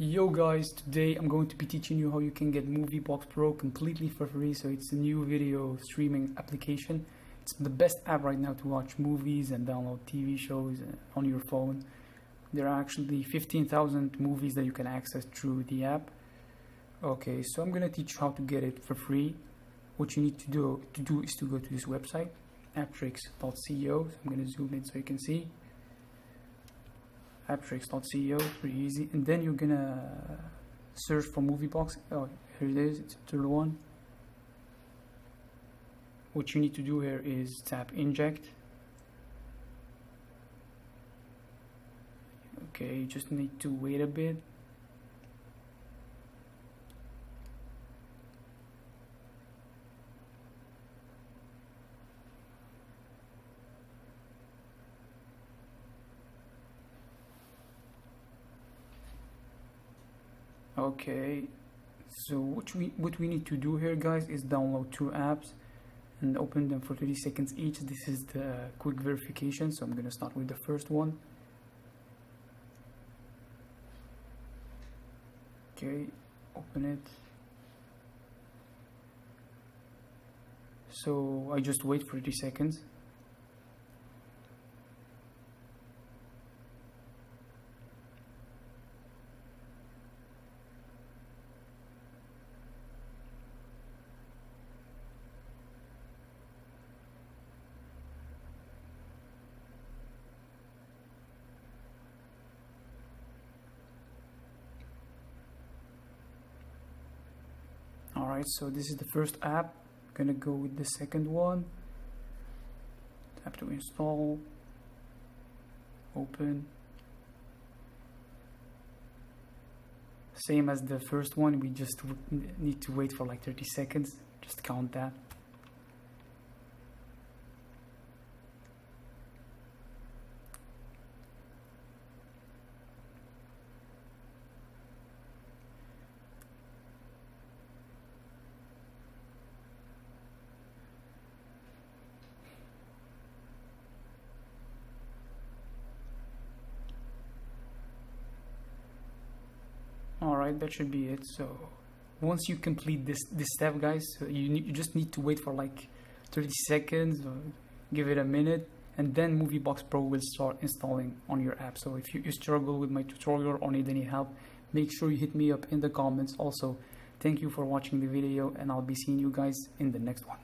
Yo guys, today I'm going to be teaching you how you can get Moviebox Pro completely for free. So it's a new video streaming application. It's the best app right now to watch movies and download TV shows on your phone. There are actually 15,000 movies that you can access through the app. Okay, so I'm going to teach you how to get it for free. What you need to do is to go to this website, aptrix.co. So I'm going to zoom in so you can see. aptrix.co, pretty easy, and then you're gonna search for Moviebox. Oh, here it is, it's the third one. What you need to do here is tap inject. Okay, you just need to wait a bit. Okay, so what we need to do here, guys, is download two apps and open them for 30 seconds each. This is the quick verification, so I'm gonna start with the first one. Okay, open it. So I just wait for 30 seconds. Alright, so this is the first app. I'm gonna go with the second one. Tap to install. Open. Same as the first one, we just need to wait for like 30 seconds. Just count that. Alright, that should be it. So once you complete this step, guys, you just need to wait for like 30 seconds, or give it a minute, and then Moviebox Pro will start installing on your app. So if you struggle with my tutorial or need any help, make sure you hit me up in the comments. Also, thank you for watching the video, and I'll be seeing you guys in the next one.